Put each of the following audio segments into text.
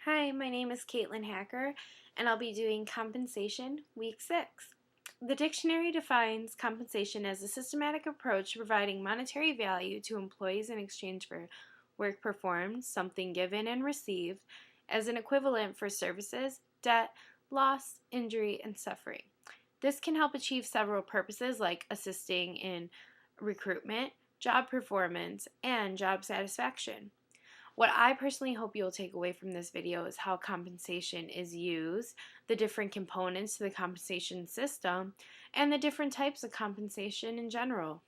Hi, my name is Caitlin Hacker, and I'll be doing Compensation Week 6. The dictionary defines compensation as a systematic approach to providing monetary value to employees in exchange for work performed, something given and received, as an equivalent for services, debt, loss, injury, and suffering. This can help achieve several purposes like assisting in recruitment, job performance, and job satisfaction. What I personally hope you'll take away from this video is how compensation is used, the different components to the compensation system, and the different types of compensation in general.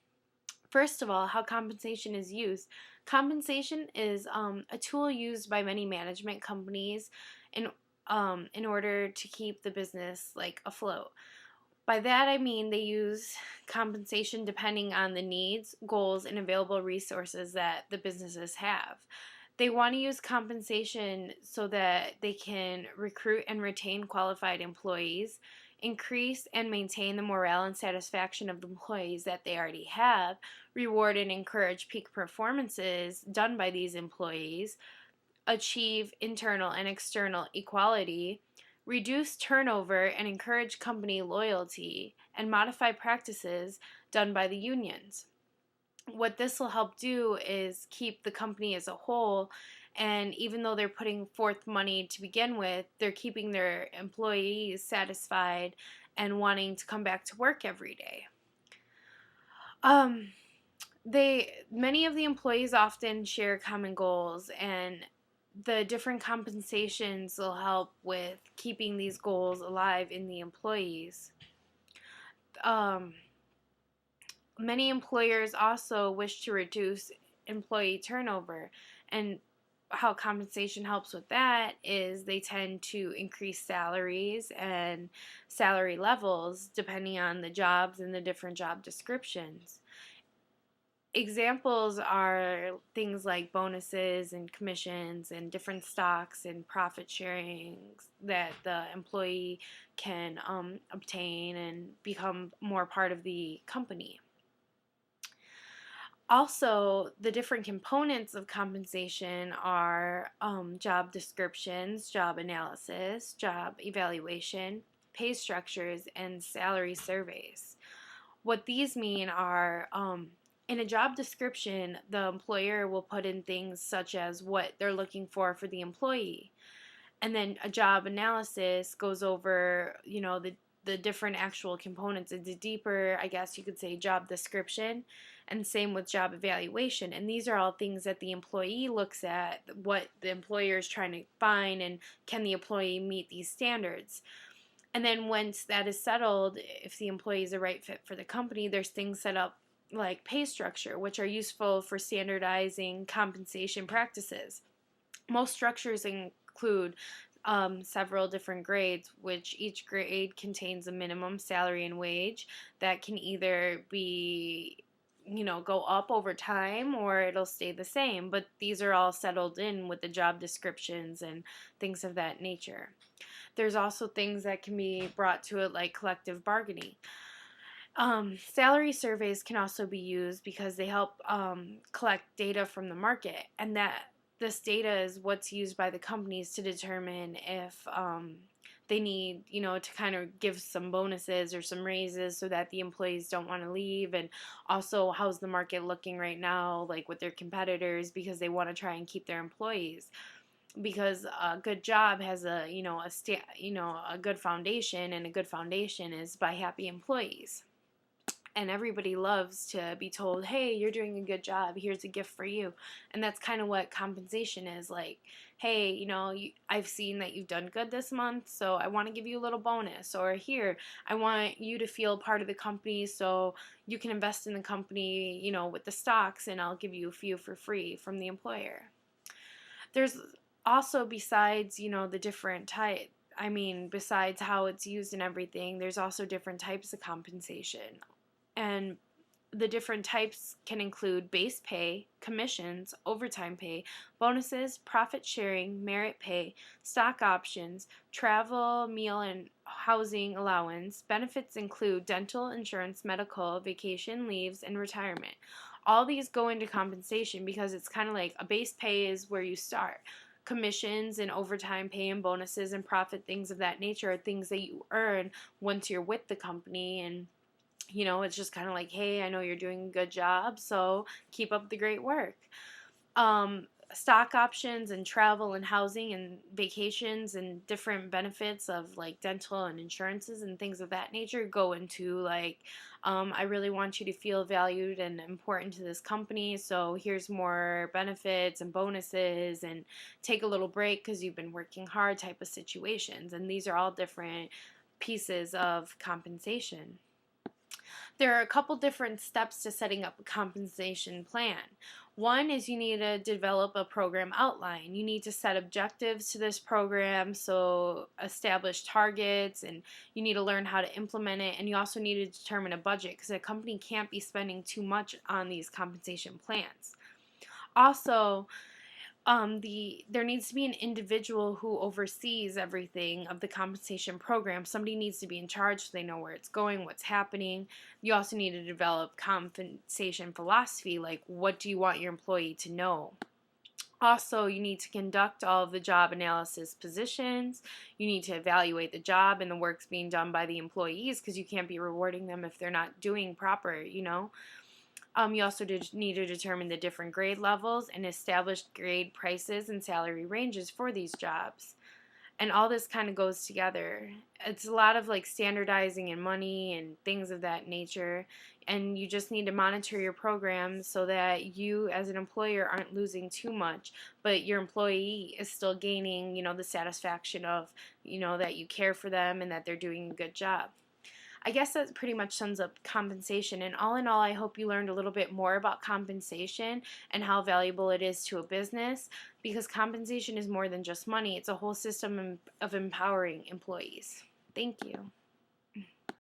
First of all, how compensation is used. Compensation is a tool used by many management companies in order to keep the business afloat. By that I mean they use compensation depending on the needs, goals, and available resources that the businesses have. They want to use compensation so that they can recruit and retain qualified employees, increase and maintain the morale and satisfaction of the employees that they already have, reward and encourage peak performances done by these employees, achieve internal and external equality, reduce turnover and encourage company loyalty, and modify practices done by the unions. What this will help do is keep the company as a whole, and even though they're putting forth money to begin with, they're keeping their employees satisfied and wanting to come back to work every day. Many of the employees often share common goals, and the different compensations will help with keeping these goals alive in the employees. Um, Many employers also wish to reduce employee turnover, and how compensation helps with that is they tend to increase salaries and salary levels depending on the jobs and the different job descriptions. Examples are things like bonuses and commissions and different stocks and profit sharing that the employee can obtain and become more part of the company. Also, the different components of compensation are job descriptions, job analysis, job evaluation, pay structures, and salary surveys. What these mean are in a job description, the employer will put in things such as what they're looking for the employee. And then a job analysis goes over, the different actual components. It's a deeper, I guess you could say, job description, and same with job evaluation. And these are all things that the employee looks at, what the employer is trying to find, and can the employee meet these standards. And then once that is settled, if the employee is a right fit for the company, there's things set up like pay structure, which are useful for standardizing compensation practices. Most structures include several different grades, which each grade contains a minimum salary and wage that can either be go up over time or it'll stay the same, but these are all settled in with the job descriptions and things of that nature. There's also things that can be brought to it like collective bargaining. Salary surveys can also be used because they help collect data from the market, and that this data is what's used by the companies to determine if they need, to kind of give some bonuses or some raises so that the employees don't want to leave, and also how's the market looking right now, like with their competitors, because they want to try and keep their employees. Because a good job has a good foundation, and a good foundation is by happy employees. And everybody loves to be told, hey, you're doing a good job, here's a gift for you. And that's kind of what compensation is like. Hey, I've seen that you've done good this month, so I want to give you a little bonus. Or here, I want you to feel part of the company so you can invest in the company, with the stocks, and I'll give you a few for free from the employer. There's also, besides, the different type, besides how it's used and everything, there's also different types of compensation. And the different types can include base pay, commissions, overtime pay, bonuses, profit sharing, merit pay, stock options, travel, meal and housing allowance. Benefits include dental, insurance, medical, vacation leaves, and retirement. All these go into compensation because it's kind of like a base pay is where you start. commissions and overtime pay and bonuses and profit, things of that nature, are things that you earn once you're with the company. And it's just kind of like, hey, I know you're doing a good job, so keep up the great work. Stock options and travel and housing and vacations and different benefits of like dental and insurances and things of that nature go into like, I really want you to feel valued and important to this company, so here's more benefits and bonuses, and take a little break because you've been working hard type of situations. And these are all different pieces of compensation. There are a couple different steps to setting up a compensation plan. One is you need to develop a program outline. You need to set objectives to this program, so establish targets, and you need to learn how to implement it. And you also need to determine a budget because a company can't be spending too much on these compensation plans. Also, there needs to be an individual who oversees everything of the compensation program. Somebody needs to be in charge so they know where it's going, what's happening. You also need to develop compensation philosophy, like what do you want your employee to know. Also, you need to conduct all of the job analysis positions. You need to evaluate the job and the work's being done by the employees, because you can't be rewarding them if they're not doing proper. You also need to determine the different grade levels and establish grade prices and salary ranges for these jobs. And all this kind of goes together. It's a lot of like standardizing and money and things of that nature. And you just need to monitor your program so that you as an employer aren't losing too much, but your employee is still gaining, the satisfaction of, that you care for them and that they're doing a good job. I guess that pretty much sums up compensation. And all in all, I hope you learned a little bit more about compensation and how valuable it is to a business, because compensation is more than just money. It's a whole system of empowering employees. Thank you.